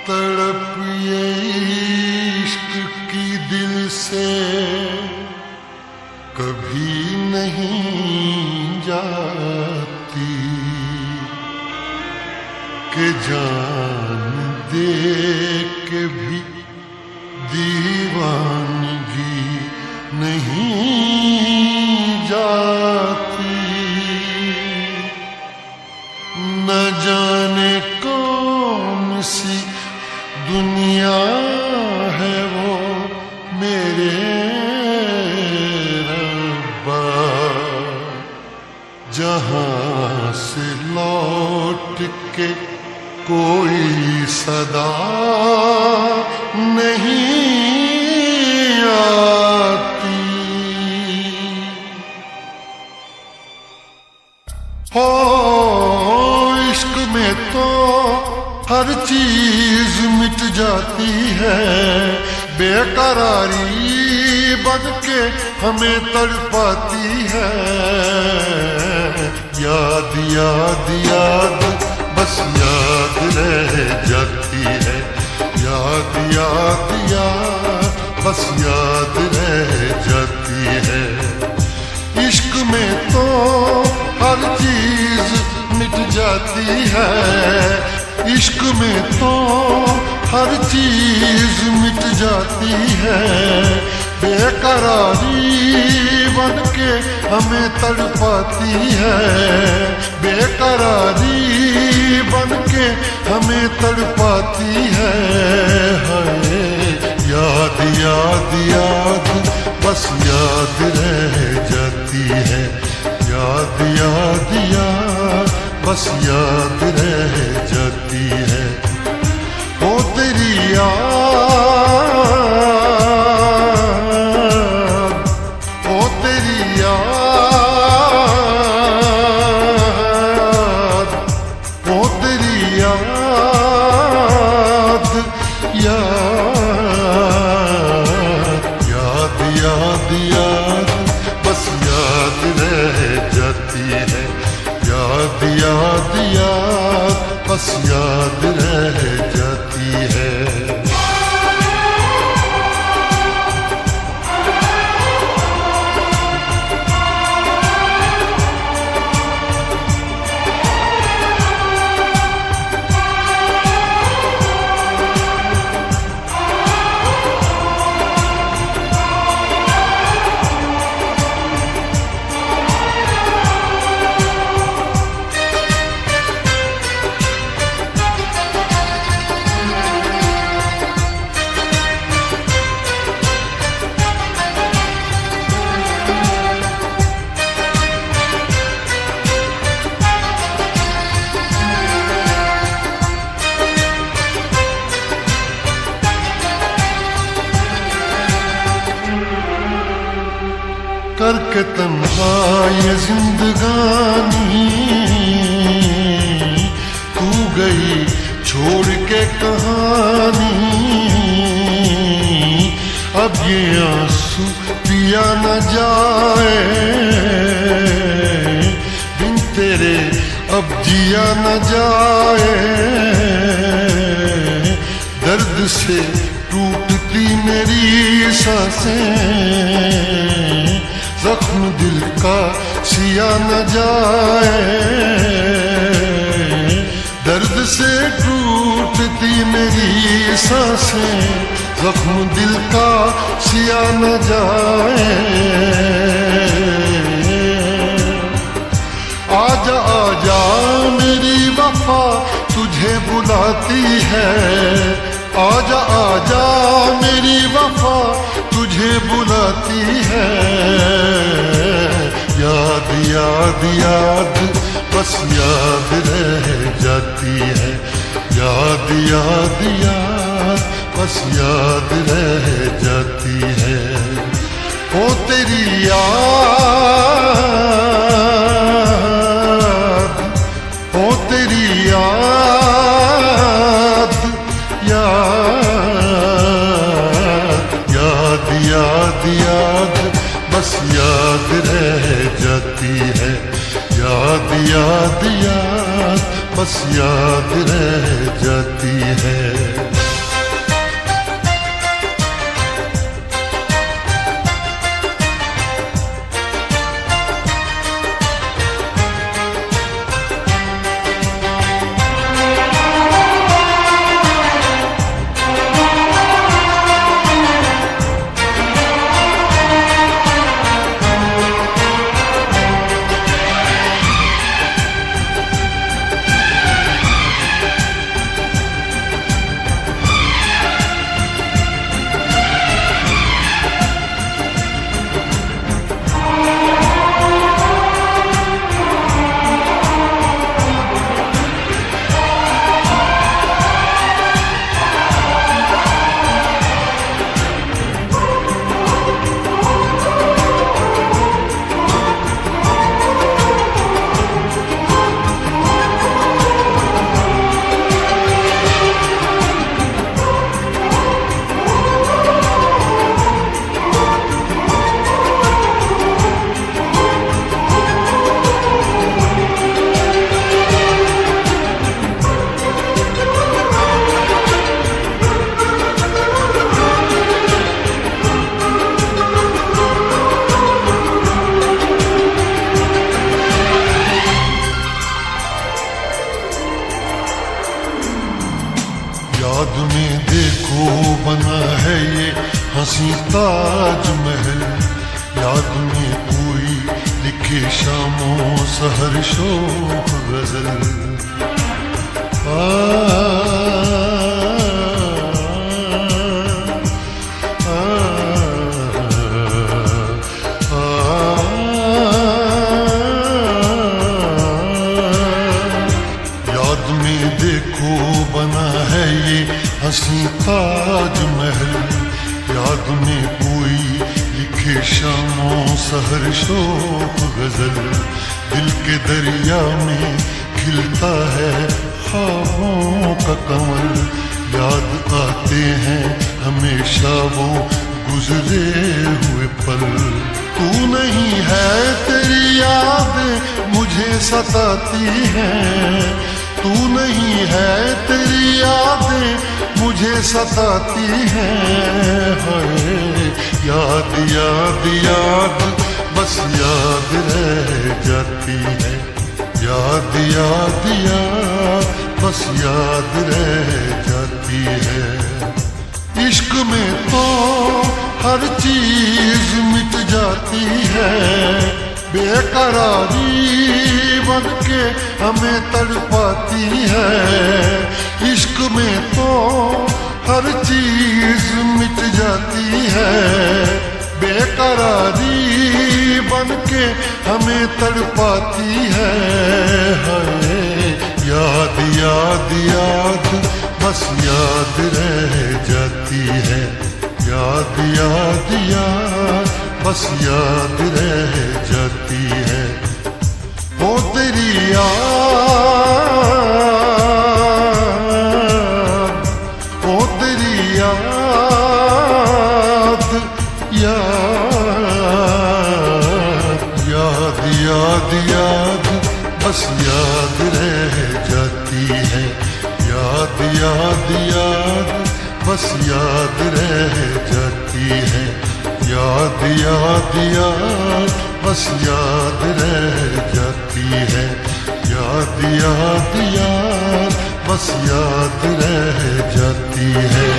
तड़प ये इश्क की दिल से कभी नहीं जाती कि जान दे के भी दीवानगी नहीं जाती। न जाने कौन सी दुनिया है वो मेरे रब्बा, जहां से लौट के कोई सदा नहीं आती। हो इश्क में तो हर चीज मिट जाती है, बेकरारी बन के हमें तड़पाती है। याद याद याद बस याद रह जाती है, याद याद याद बस याद रह जाती है। इश्क में तो हर चीज मिट जाती है, इश्क में तो हर चीज मिट जाती है। बेकरारी बन के हमें तड़पाती है, बेकरारी बन के हमें तड़पाती है। याद याद याद बस याद रह जाती है, याद याद याद बस याद रह जाती है। ओ तेरी याद, ओ तेरी याद, ओ तेरी याद, याद याद याद बस याद रह जाती है, याद याद याद बस याद रह जाती है। करके तन्हा ये जिंदगानी तू गई छोड़ के कहानी। अब ये आंसू पिया न जाए बिन तेरे, अब जिया न जाए। दर्द से टूटती मेरी सांसें, जख्म दिल का सिया न जाए। दर्द से टूटती मेरी सांसें, जख्म दिल का सिया न जाए। आजा आजा मेरी वफा तुझे बुलाती है, आजा आजा मेरी वफा तुझे बुलाती है। याद याद याद बस याद रह जाती है, याद याद याद बस याद रह जाती है। ओ तेरी याद, ओ तेरी याद, याद याद याद बस याद रह जाती है, याद याद याद बस याद रह जाती है। याद में देखो बना है ये हंसी ताजमहल, याद में कोई लिखे शामों सहर शोक गजल। याद में देखो बना है ये हंसी ताजमहल, याद में कोई लिखे शामों सहर शोक गजल। दिल के दरिया में खिलता है ख्वाबों का कमल, याद आते हैं हमेशा वो गुजरे हुए पल। तू नहीं है तेरी याद मुझे सताती है, तू नहीं है तेरी यादें मुझे सताती हैं। याद याद याद बस याद रह जाती है, याद याद याद बस याद रह जाती है। इश्क में तो हर चीज मिट जाती है, बेकरारी बन के हमें तड़पाती है। इश्क में तो हर चीज मिट जाती है, बेकरारी बन के हमें तड़पाती है। याद याद याद बस याद रह जाती है, याद याद याद बस याद रह जाती है। वो तेरी याद, वो तेरी याद, याद याद याद याद बस याद रह जाती है, याद याद याद बस याद रह जाती है। याद याद याद बस याद रह जाती है, याद याद याद बस याद रह जाती है।